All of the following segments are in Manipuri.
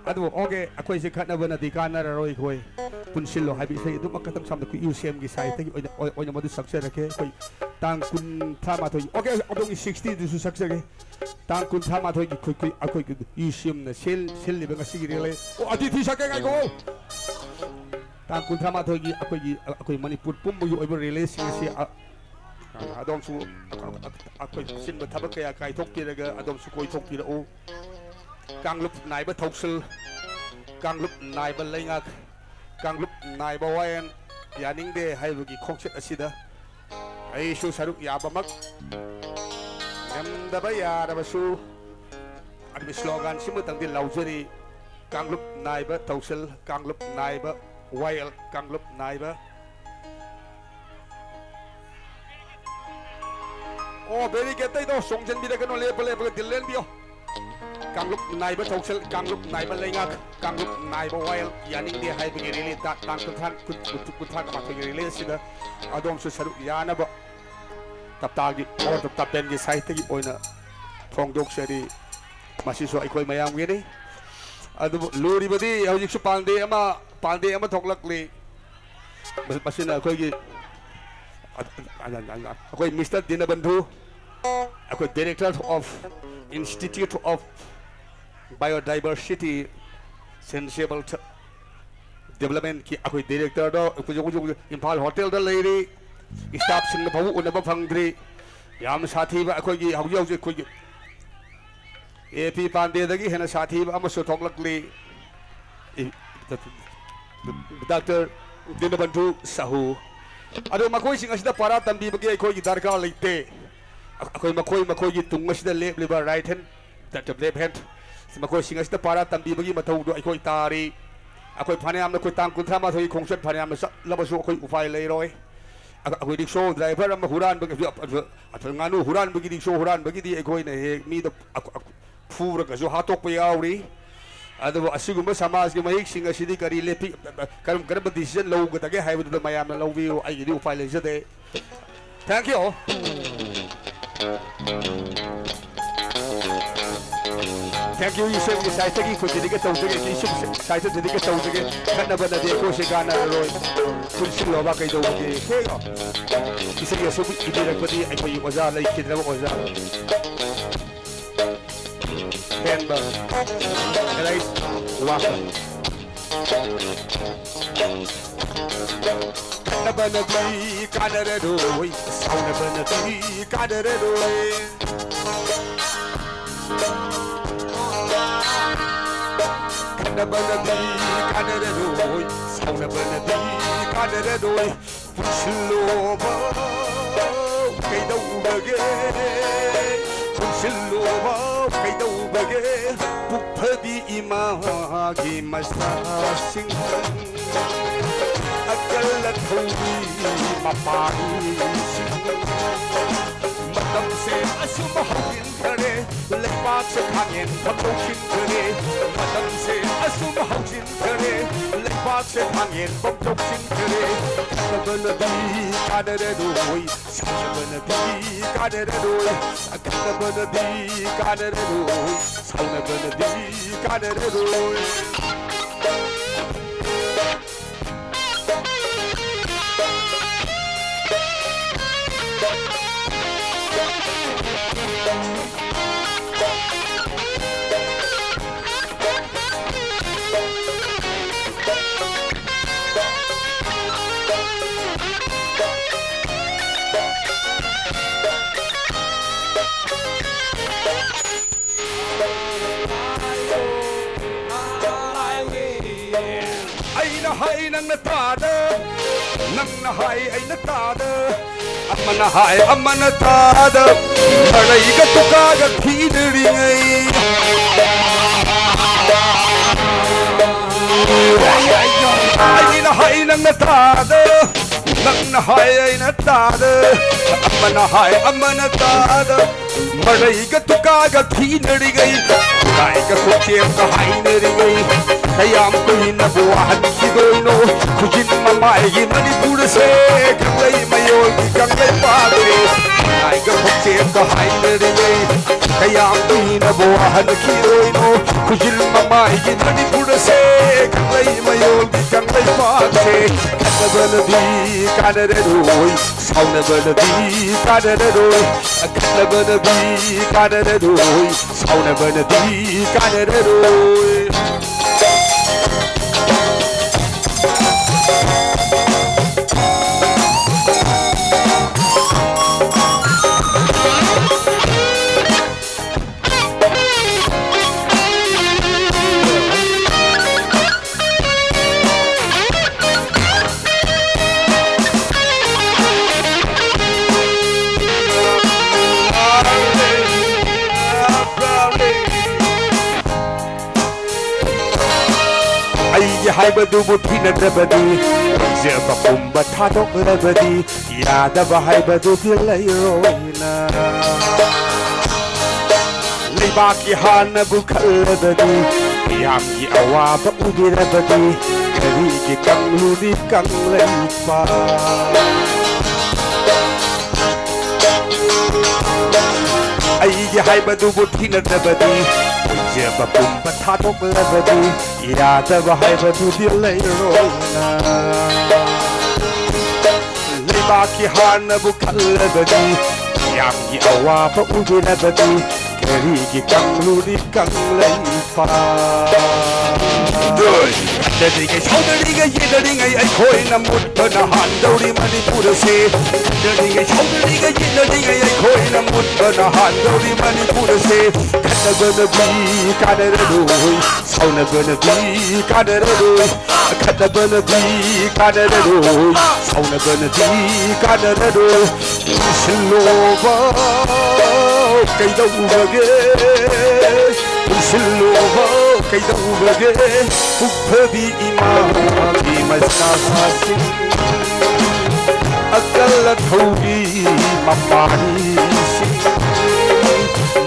adu oke akoi se Khatnabanadi Kanararoi khoi punsillo habi sai du makatam samda ku UCM gi sai ta oina madu sakse rakhe koi tang kun thama thoi oke odong 60 du su sakse ge tang kun thama thoi gi koi akoi UCM na sel liba ngasi gi rele o adi thi sakge ngai ko tang kun thama thoi gi akoi Manipur pum bu oibo rele sing si adom su akoi sin ba thabak kaya kai thok ki raga adom su koi thok ki ra o Kang lup nai ba thoksil kang lup nai ba leingak kang lup nai ba wayan yaning de haibugi khongchet asida ai su saruk ya ba mak ngam da ba ya da ba su admi slogan simu tang di laujari kang lup nai ba thoksil kang lup nai ba wayal kang lup nai ba oh very get dai do songjen bi da kan le ba dilen bio Kang lup nai ba thoksil kang lup nai ba leingak kang lup nai ba wail yaning de hai bagi rele ta tang than kut tha ka ma bagi rele sida adom su saruk yana ba tapta gi or tapta pen gi sai te gi oina thong dok seri masi so aikoi mayam gi ni adu luri badi hojik su pande ama thoklak le masina akoi gi akoi Mr. Dinabandhu akoi Director of Institute of Biodiversity Sensible Development ki akoi director do kuju Impal Hotel da leiri staff sing na phawu unaba phangdri yam sathi ba akoi gi hauji koi AP Pande da gi hena sathi ba amaso thoklak le Dr. Dinabandhu Sahu ado makoi sing asida para tambi bagi akoi gi darkar leite akoi makoi gi tung asida left liver right hand that the left hand makoi sing asida para tambi bagi mathau do akoi tari akoi phaniam na koi tang kun thama thoi khongset phaniam na labasu akoi ufai leiroi akoi rickshaw driver am huran bagi nganu huran bagi rickshaw huran bagi di akoi na he mi do phura ka jo hatok pa yauri ado asiguma samaj gi mahik sing asidi kari lepi karam decision lo ga tage haibu do mayam na lo view ai gi ufai leijade thank you Thank you, you said you said you could dedicate to the issue, cited dedicate to the Khatnabanadi Kanararoi, Khurkhul Lova Kaido. He said, yes, you did a body, I put you was like Kidra was out. Remember, and I welcome. Khatnabanadi Kanararoi, Khatnabanadi Kanararoi. Khatnabanadi Kanararoi, Khatnabanadi Kanararoi, Khurkhul Kaidawbage, Khurkhul Kaidawbage, Puphadi imagi masasing akal thobi mapari madam se asuma hawin kare Lampak se khangin phamdokhin kare madam se asuma hawin kare Lampak se khangin phamdokhin kare Khatnabanadi Kanararoi Khatnabanadi Kanararoi Khatnabanadi Kanararoi Khatnabanadi Kanararoi Hai nang na tada nang na hai ai na tada amana hai amana tada parai ka tuka ga thidri ngai ai na hai nang na tada nang na hai ai na tada amana tada parai ka tuka ga thidri ngai kai ka soche ka hai nri ngai kayam kuina buahan kidoino kujin mamai manipur se kanglai mayol kanglai pare ai ga phokse ka haine re kayam kuina buahan kidoino kujin mamai manipur se kanglai mayol kanglai pare Khatnabanadi Kanararoi Khatnabanadi Kanararoi Khatnabanadi Kanararoi Khatnabanadi Kanararoi Haibadu Tinabadi, Zerba Pumba Tatok Labadi, Yadaba Haibadu Pilayrona Libaki Hana Bukalabadi, Yami Awaba Ubirabadi, Kariki Kangludi Kanglepa. Ayi Haibadu Tinabadi, Zerba Pumba Tatok Labadi, Yadaba Haibadu Pilayrona Libaki Hana Bukalabadi, Yami Awaba Ubirabadi, Kariki Kangludi Kanglepa. Dediga Chaudariga Yidariga Koina Mutana Handori Manipur se Dediga Chaudariga Yidariga Koina Mutana Handori Manipur se Khatnabanadi Kanararoi Khatnabanadi Kanararoi Khatnabanadi Kanararoi Khatnabanadi Kanararoi Silova Kaidawage Silova Kaidawage Upadi Imami Masnasasi Akala Thogi Mamani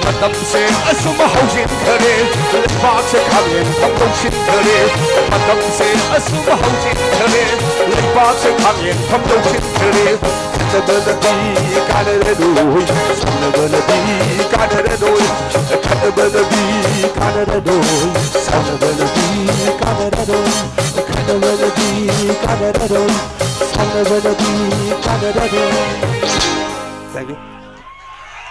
Matam se Asuma Hausin Kare Lepak se Khamyen Thamdoshin Kare Matam se Asuma Hausin Kare Lepak se Khamyen Thamdoshin Kare Khatnabanadi Kanararoi Khatnabanadi Kanararoi Khatnabanadi Kanararoi Khatnabanadi Kanararoi Khatnabanadi Kanararoi Khatnabanadi Kanararoi. Thank you.